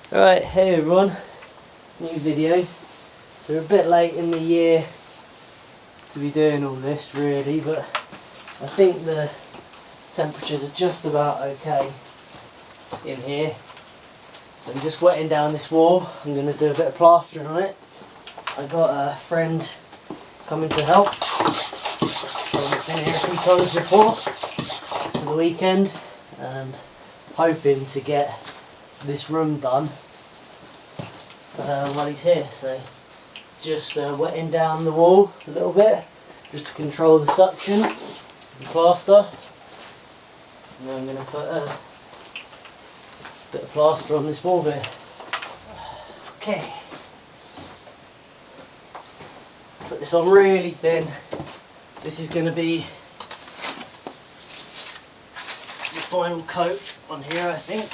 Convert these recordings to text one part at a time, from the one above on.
Right, hey everyone, new video. So we're a bit late in the year to be doing all this really, but I think the temperatures are just about okay in here. So I'm just wetting down this wall. I'm going to do a bit of plastering on it. I've got a friend coming to help. Someone's been here a few times before for the weekend, and hoping to get this room done while he's here. So just wetting down the wall a little bit just to control the suction and plaster, and then I'm going to put a bit of plaster on this wall bit. Okay, put this on really thin. This is going to be the final coat on here, I think.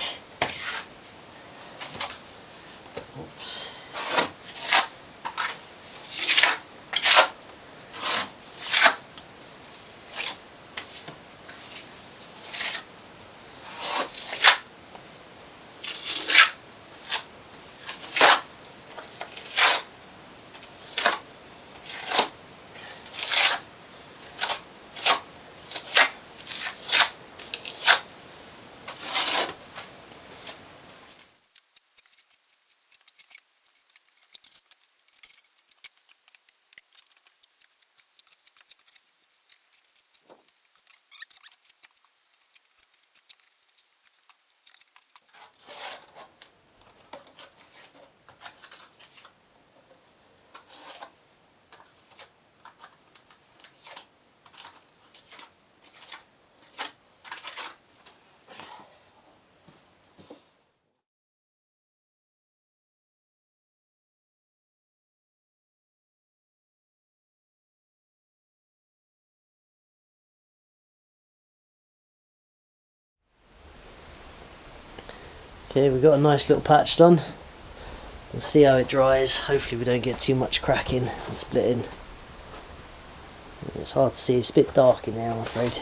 Oops. Okay, we've got a nice little patch done. We'll see how it dries. Hopefully we don't get too much cracking and splitting. It's hard to see, it's a bit dark in there, I'm afraid.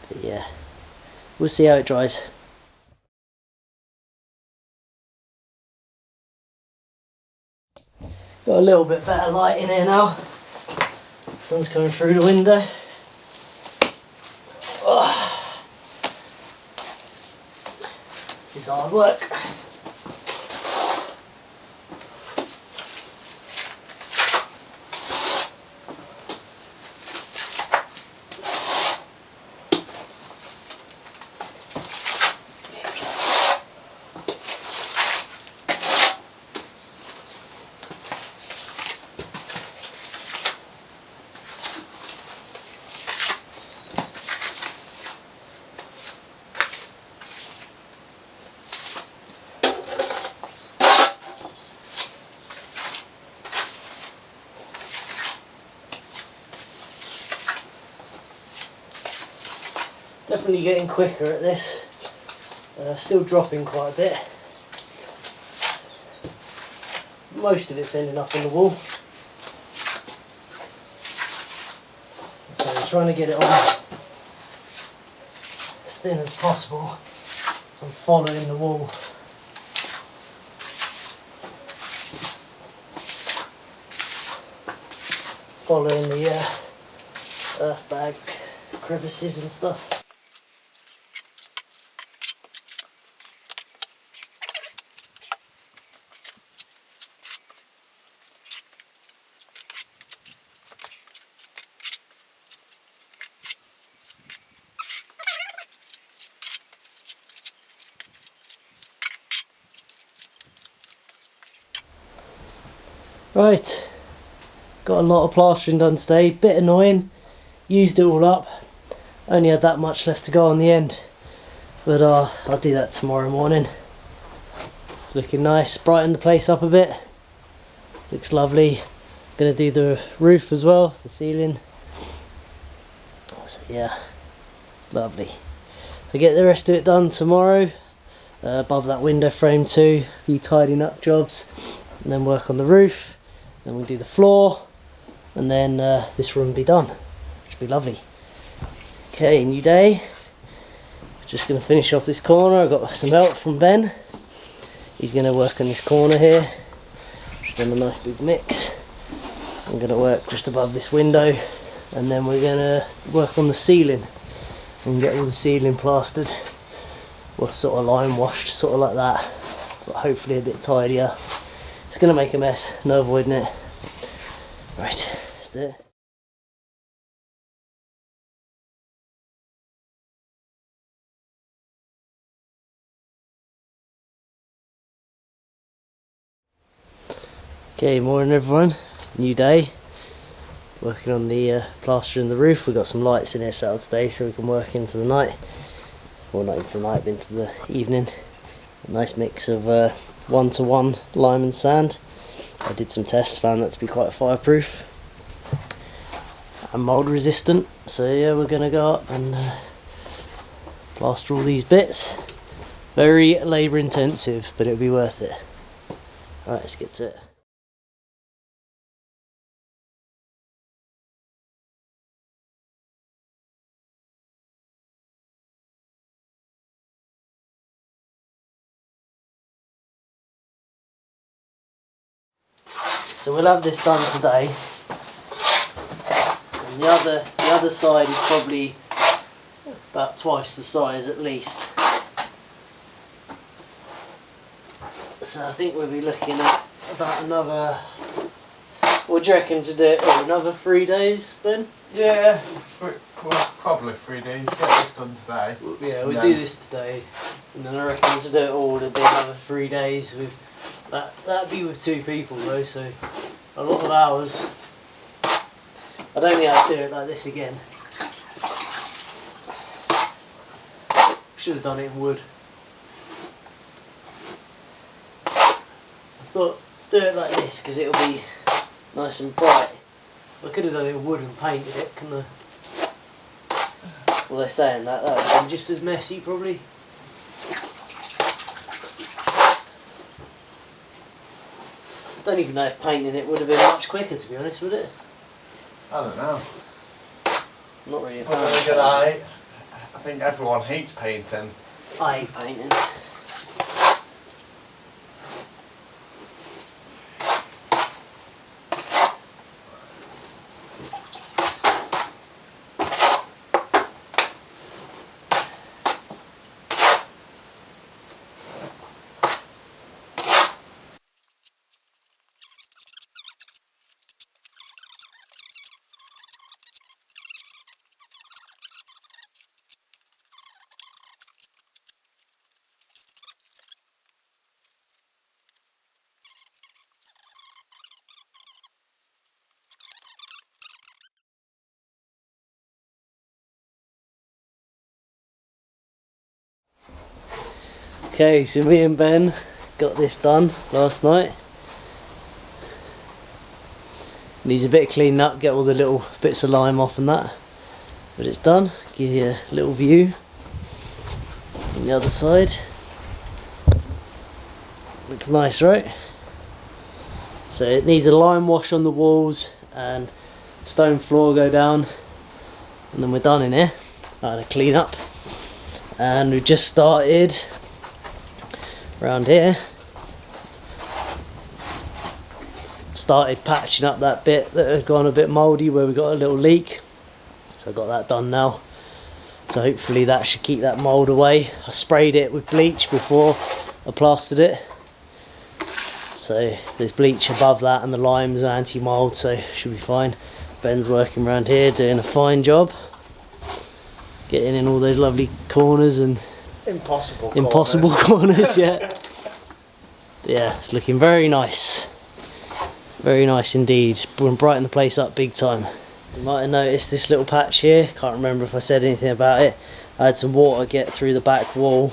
But yeah, we'll see how it dries. Got a little bit better light in here now. Sun's coming through the window. Oh. This is hard work. Definitely getting quicker at this, still dropping quite a bit. Most of it's ending up on the wall. So I'm trying to get it on as thin as possible, so I'm following the wall. Following the Earthbag crevices and stuff. Right, got a lot of plastering done today, bit annoying, used it all up, only had that much left to go on the end, but I'll do that tomorrow morning. Looking nice, brighten the place up a bit, looks lovely. Gonna do the roof as well, the ceiling, so yeah, lovely. So get the rest of it done tomorrow, above that window frame too, a few tidying up jobs, and then work on the roof. Then we'll do the floor, and then this room will be done, which will be lovely. Okay, new day. Just going to finish off this corner. I've got some help from Ben. He's going to work on this corner here. Just done a nice big mix. I'm going to work just above this window, and then we're going to work on the ceiling and get all the ceiling plastered, or sort of lime washed, sort of like that, but hopefully a bit tidier. It's going to make a mess, no avoiding it. Right, let's do it. Okay, morning everyone, new day. Working on the plastering the roof. We've got some lights in here set up today so we can work into the night. Well, not into the night, but into the evening. A nice mix of 1-to-1 lime and sand. I did some tests, found that to be quite fireproof and mould resistant. So yeah, we're going to go up and plaster all these bits. Very labour intensive, but it'll be worth it. Alright, let's get to it. So we'll have this done today, and the other side is probably about twice the size at least. So I think we'll be looking at about another, what do you reckon to do it, or another 3 days, Ben? Yeah, probably 3 days, get this done today. Yeah, we'll do this today, and then I reckon to do it all it'll be another 3 days. With that'd be with 2 people though, so a lot of hours. I don't think I'd do it like this again. Should have done it in wood. I thought do it like this because it'll be nice and bright. I could have done it in wood and painted it, couldn't I? Well, they're saying that would have been just as messy probably. I don't even know if painting it would have been much quicker, to be honest, would it? I don't know. Not really a Well, fan. then again, I think everyone hates painting. I hate painting. Okay, so me and Ben got this done last night. Needs a bit of cleaning up, get all the little bits of lime off and that. But it's done. Give you a little view on the other side. Looks nice, right? So it needs a lime wash on the walls and stone floor go down, and then we're done in here. And a clean up. And we've just started around here. Started patching up that bit that had gone a bit mouldy where we got a little leak. So I got that done now. So hopefully that should keep that mould away. I sprayed it with bleach before I plastered it. So there's bleach above that and the lime's anti-mould, so should be fine. Ben's working around here doing a fine job. Getting in all those lovely corners and impossible corners, yeah. Yeah, it's looking very nice. Very nice indeed. Brighten the place up big time. You might have noticed this little patch here. Can't remember if I said anything about it. I had some water get through the back wall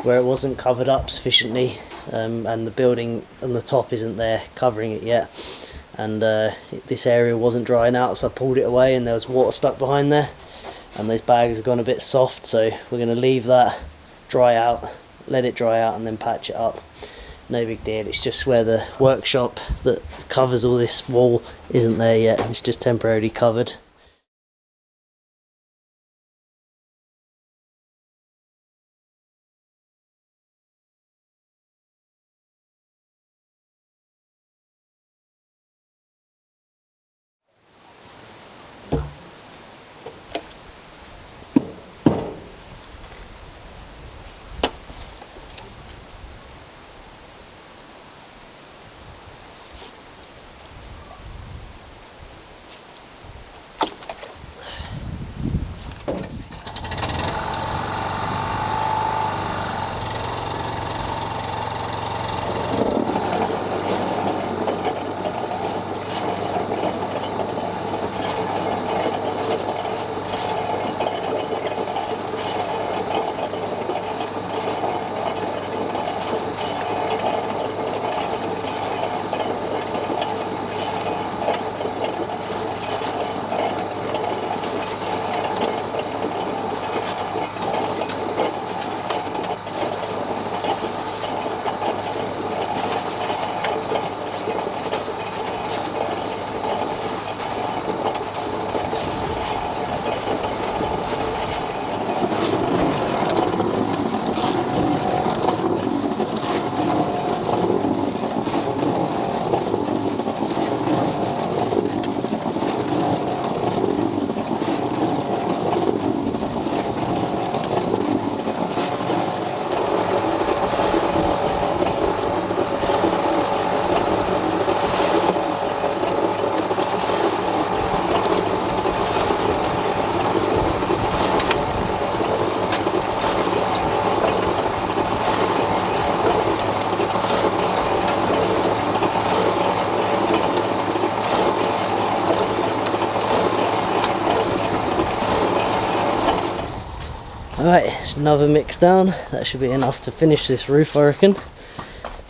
where it wasn't covered up sufficiently, and the building on the top isn't there covering it yet. And this area wasn't drying out, so I pulled it away and there was water stuck behind there. And those bags have gone a bit soft, so we're going to leave that dry out, let it dry out and then patch it up. No big deal, it's just where the workshop that covers all this wall isn't there yet, it's just temporarily covered. another mix down. That should be enough to finish this roof, I reckon.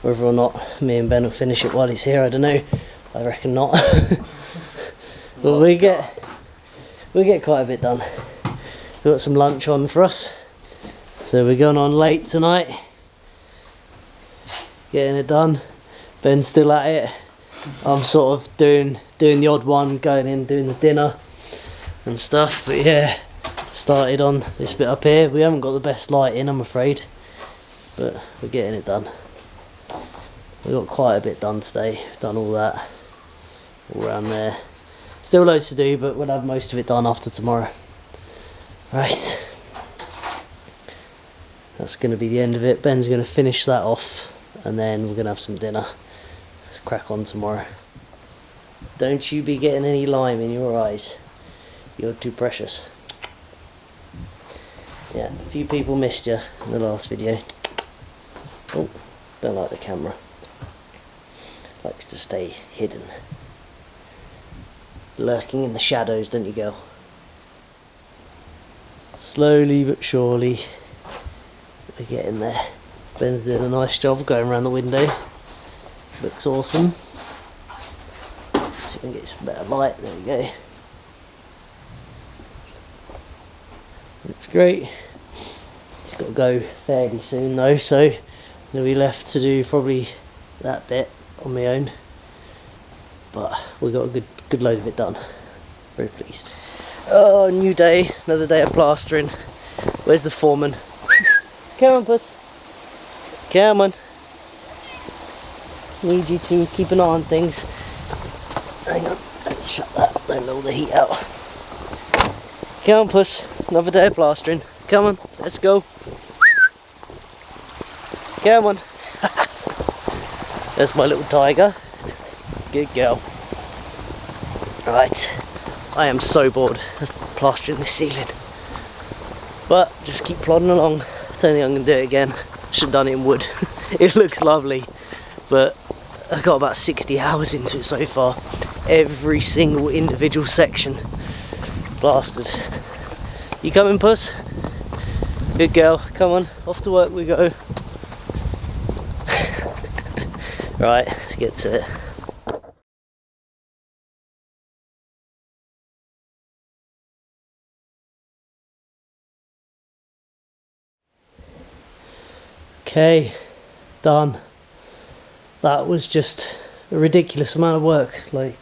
Whether or not me and Ben will finish it while he's here, I don't know. I reckon not. But we get quite a bit done. We've got some lunch on for us, so we're going on late tonight, getting it done. Ben's still at it. I'm sort of doing the odd one, going in, doing the dinner and stuff. But yeah, started on this bit up here. We haven't got the best lighting, I'm afraid, but we're getting it done. We got quite a bit done today. We've done all that, all around there. Still loads to do, but we'll have most of it done after tomorrow. Right, that's going to be the end of it. Ben's going to finish that off, and then we're going to have some dinner. Let's crack on tomorrow. Don't you be getting any lime in your eyes. You're too precious. Yeah, a few people missed you in the last video. Oh, don't like the camera. Likes to stay hidden. Lurking in the shadows, don't you, girl? Slowly but surely we're getting there. Ben's doing a nice job going around the window. Looks awesome. See if we can get some better light. There we go. Looks great. He's got to go fairly soon though, so I'll be left to do probably that bit on my own. But we got a good load of it done. Very pleased. Oh, new day, another day of plastering. Where's the foreman? Come on, puss. Come on. Need you to keep an eye on things. Hang on, let's shut that. Don't blow the heat out. Come on, puss. Another day of plastering. Come on, let's go. Come on. That's my little tiger. Good girl. Right, I am so bored of plastering the ceiling, but just keep plodding along. I don't think I'm going to do it again. Should have done it in wood. It looks lovely, but I got about 60 hours into it so far. Every single individual section plastered. You coming, puss? Good girl. Come on, off to work we go. Right, let's get to it. Okay, done. That was just a ridiculous amount of work, like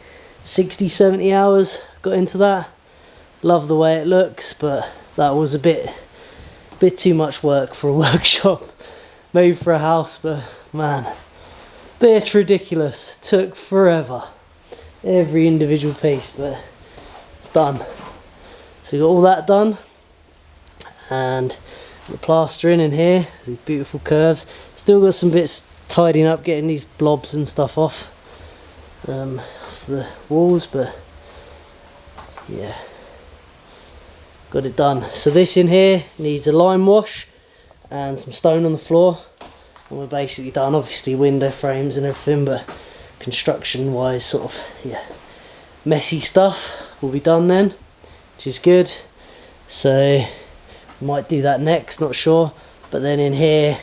60-70 hours got into that. Love the way it looks, but that was a bit too much work for a workshop made for a house. But man, bit ridiculous. Took forever, every individual piece, but it's done. So we got all that done, and the plastering in here, these beautiful curves. Still got some bits tidying up, getting these blobs and stuff off the walls, but yeah, got it done. So this in here needs a lime wash and some stone on the floor, and we're basically done. Obviously window frames and everything, but construction wise, sort of, yeah, messy stuff will be done then, which is good. So might do that next, not sure. But then in here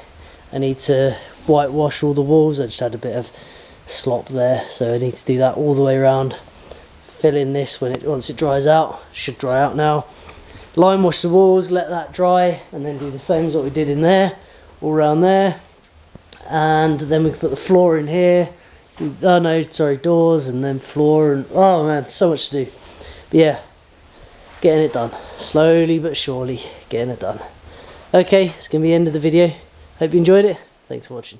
I need to whitewash all the walls. I just had a bit of slop there, so I need to do that all the way around. Fill in this once it dries out. Should dry out now. Lime wash the walls, let that dry, and then do the same as what we did in there, all around there. And then we can put the floor in here. Oh no, sorry, doors, and then floor, and oh man, so much to do. But yeah, getting it done, slowly but surely getting it done. Okay, it's gonna be the end of the video. Hope you enjoyed it. Thanks for watching.